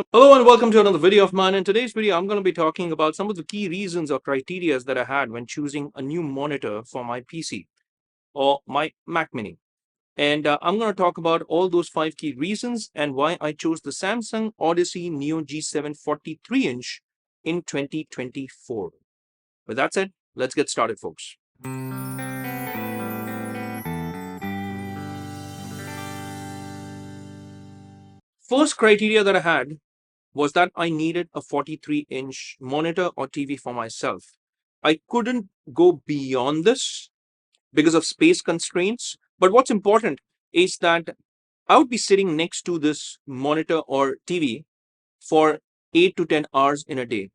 Hello and welcome to another video of mine. In today's video, I'm going to be talking about some of the key reasons or criteria that I had when choosing a new monitor for my PC or my Mac Mini. And I'm going to talk about all those 5 key reasons and why I chose the Samsung Odyssey Neo G7 43-inch in 2024. With that said, let's get started, folks. First criteria that I had was that I needed a 43-inch monitor or TV for myself. I couldn't go beyond this because of space constraints. But what's important is that I would be sitting next to this monitor or TV for 8 to 10 hours in a day.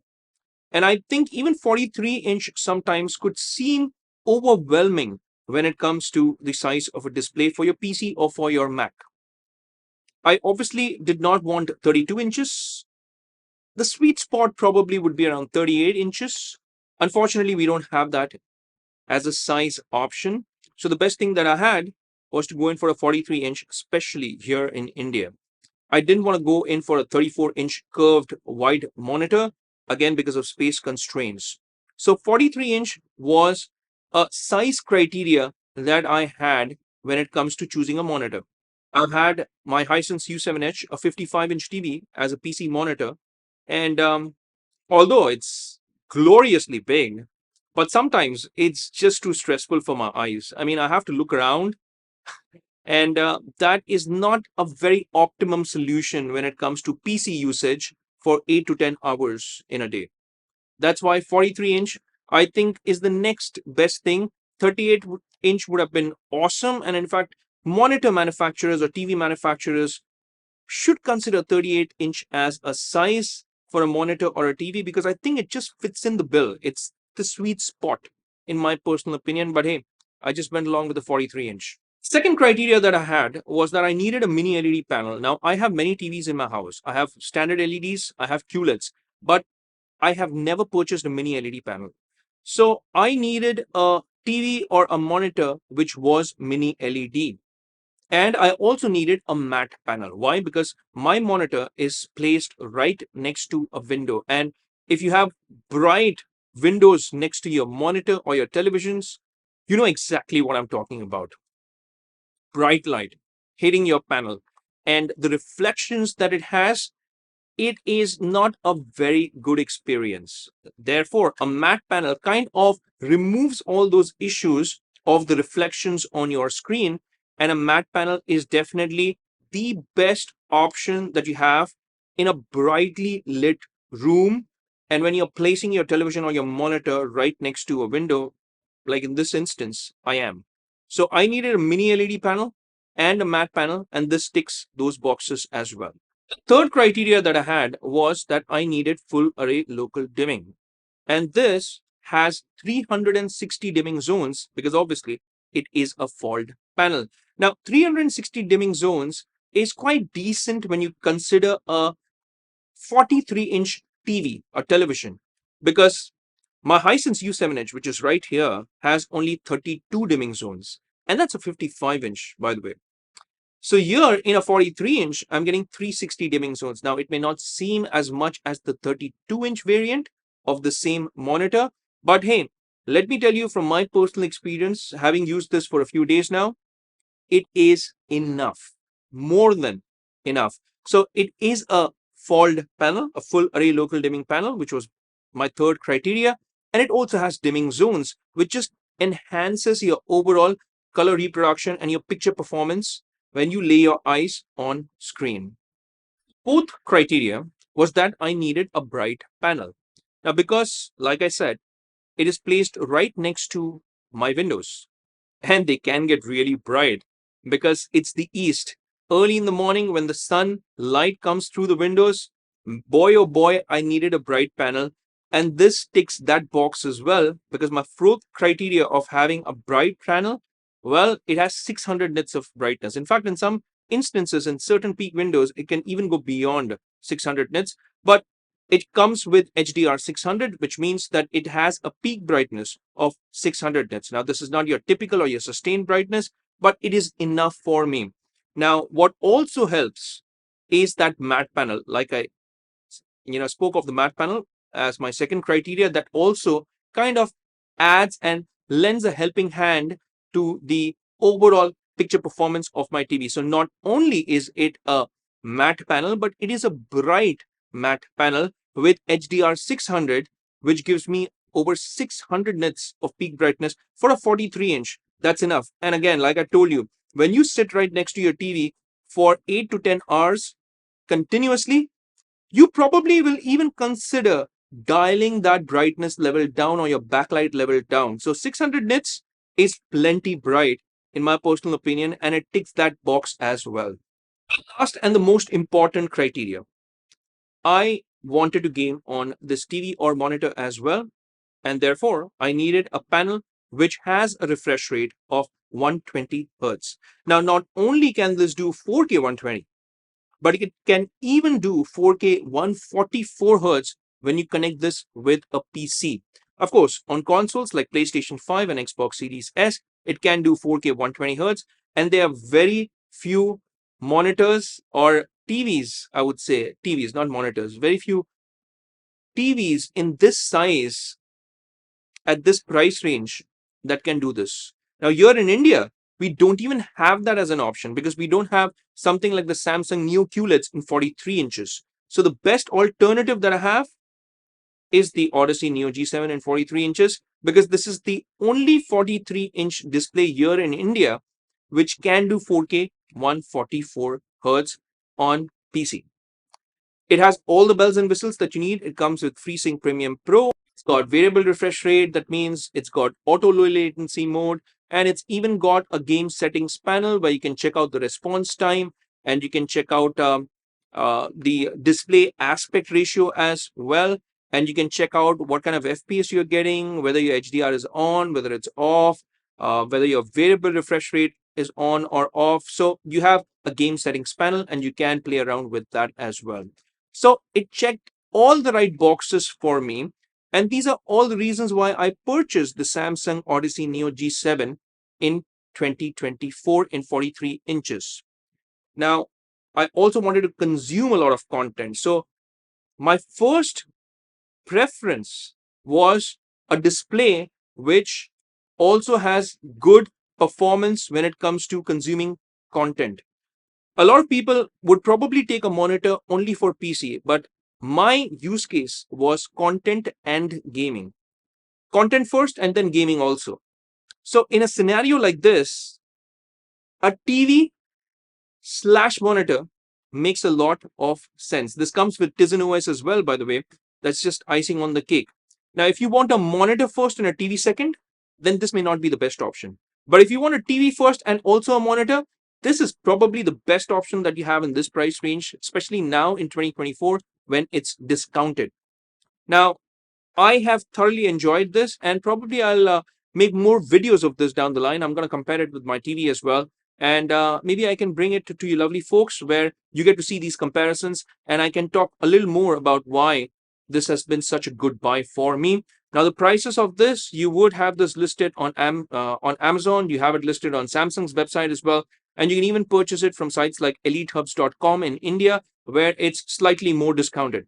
And I think even 43-inch sometimes could seem overwhelming when it comes to the size of a display for your PC or for your Mac. I obviously did not want 32 inches. The sweet spot probably would be around 38 inches. Unfortunately, we don't have that as a size option. So the best thing that I had was to go in for a 43-inch, especially here in India. I didn't want to go in for a 34-inch curved wide monitor, again, because of space constraints. So 43-inch was a size criteria that I had when it comes to choosing a monitor. I've had my Hisense U7H, a 55-inch TV, as a PC monitor. And although it's gloriously big, but sometimes it's just too stressful for my eyes. I mean, I have to look around, and that is not a very optimum solution when it comes to PC usage for 8 to 10 hours in a day. That's why 43-inch, I think, is the next best thing. 38-inch would have been awesome. And in fact, monitor manufacturers or TV manufacturers should consider 38-inch as a size for a monitor or a TV because I think it just fits in the bill. It's the sweet spot, in my personal opinion. But hey, I just went along with the 43-inch. Second criteria that I had was that I needed a mini LED panel. Now, I have many TVs in my house. I have standard LEDs, I have QLEDs, but I have never purchased a mini LED panel. So I needed a TV or a monitor which was mini LED. And I also needed a matte panel. Why? Because my monitor is placed right next to a window. And if you have bright windows next to your monitor or your televisions, you know exactly what I'm talking about. Bright light hitting your panel and the reflections that it has, it is not a very good experience. Therefore, a matte panel kind of removes all those issues of the reflections on your screen, and a matte panel is definitely the best option that you have in a brightly lit room. And when you're placing your television or your monitor right next to a window, like in this instance, I am. So I needed a mini LED panel and a matte panel, and this ticks those boxes as well. Third criteria that I had was that I needed full array local dimming. And this has 360 dimming zones because obviously it is a fold panel. Now, 360 dimming zones is quite decent when you consider a 43-inch TV or television because my Hisense U7H, which is right here, has only 32 dimming zones. And that's a 55-inch, by the way. So here in a 43-inch, I'm getting 360 dimming zones. Now, it may not seem as much as the 32-inch variant of the same monitor, but hey, let me tell you from my personal experience, having used this for a few days now, it is enough, more than enough. So it is a fold panel, a full array local dimming panel, which was my third criteria. And it also has dimming zones, which just enhances your overall color reproduction and your picture performance when you lay your eyes on screen. Fourth criteria was that I needed a bright panel. Now, because, like I said, it is placed right next to my windows and they can get really bright because it's the east. Early in the morning when the sun light comes through the windows, boy oh boy, I needed a bright panel. And this ticks that box as well because my fourth criteria of having a bright panel, well, it has 600 nits of brightness. In fact, in some instances, in certain peak windows, it can even go beyond 600 nits. But it comes with HDR 600, which means that it has a peak brightness of 600 nits. Now, this is not your typical or your sustained brightness, but it is enough for me. Now, what also helps is that matte panel, like I spoke of the matte panel as my second criteria. That also kind of adds and lends a helping hand to the overall picture performance of my TV. So not only is it a matte panel, but it is a bright matte panel with HDR 600, which gives me over 600 nits of peak brightness for a 43-inch. That's enough. And again, like I told you, when you sit right next to your TV for 8 to 10 hours continuously, you probably will even consider dialing that brightness level down or your backlight level down. So 600 nits is plenty bright in my personal opinion, and it ticks that box as well. Last and the most important criteria, I wanted to game on this TV or monitor as well, and therefore I needed a panel which has a refresh rate of 120 Hertz. Now, not only can this do 4K 120, but it can even do 4K 144 Hertz when you connect this with a PC. Of course, on consoles like PlayStation 5 and Xbox Series S, it can do 4K 120 Hertz, and there are very few monitors or TVs, I would say, TVs, not monitors, very few TVs in this size at this price range that can do this. Now, here in India, we don't even have that as an option because we don't have something like the Samsung Neo QLEDs in 43 inches. So the best alternative that I have is the Odyssey Neo G7 in 43 inches, because this is the only 43-inch display here in India which can do 4K 144 Hertz on PC. It has all the bells and whistles that you need. It comes with FreeSync Premium Pro. It's got variable refresh rate. That means it's got auto low latency mode. And it's even got a game settings panel where you can check out the response time, and you can check out the display aspect ratio as well. And you can check out what kind of FPS you're getting, whether your HDR is on, whether it's off, whether your variable refresh rate is on or off. So you have a game settings panel and you can play around with that as well. So it checked all the right boxes for me. And these are all the reasons why I purchased the Samsung Odyssey Neo G7 in 2024 in 43 inches. Now, I also wanted to consume a lot of content. So my first preference was a display which also has good performance when it comes to consuming content. A lot of people would probably take a monitor only for PC, but my use case was content and gaming. Content first and then gaming also. So in a scenario like this, a TV slash monitor makes a lot of sense. This comes with Tizen OS as well, by the way. That's just icing on the cake. Now, if you want a monitor first and a TV second, then this may not be the best option. But if you want a TV first and also a monitor, this is probably the best option that you have in this price range, especially now in 2024 when it's discounted. Now, I have thoroughly enjoyed this, and probably I'll make more videos of this down the line. I'm going to compare it with my TV as well. And maybe I can bring it to you lovely folks where you get to see these comparisons, and I can talk a little more about why this has been such a good buy for me. Now, the prices of this, you would have this listed on Amazon. You have it listed on Samsung's website as well. And you can even purchase it from sites like elitehubs.com in India, where it's slightly more discounted.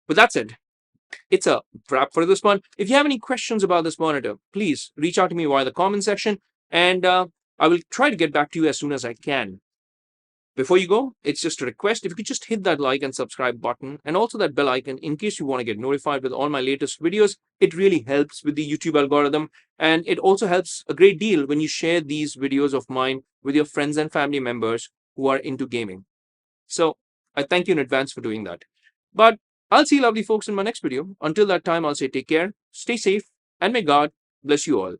With that said, it's a wrap for this one. If you have any questions about this monitor, please reach out to me via the comment section, and I will try to get back to you as soon as I can. Before you go, it's just a request. If you could just hit that like and subscribe button and also that bell icon in case you want to get notified with all my latest videos. It really helps with the YouTube algorithm, and it also helps a great deal when you share these videos of mine with your friends and family members who are into gaming. So I thank you in advance for doing that. But I'll see you lovely folks in my next video. Until that time, I'll say take care, stay safe, and may God bless you all.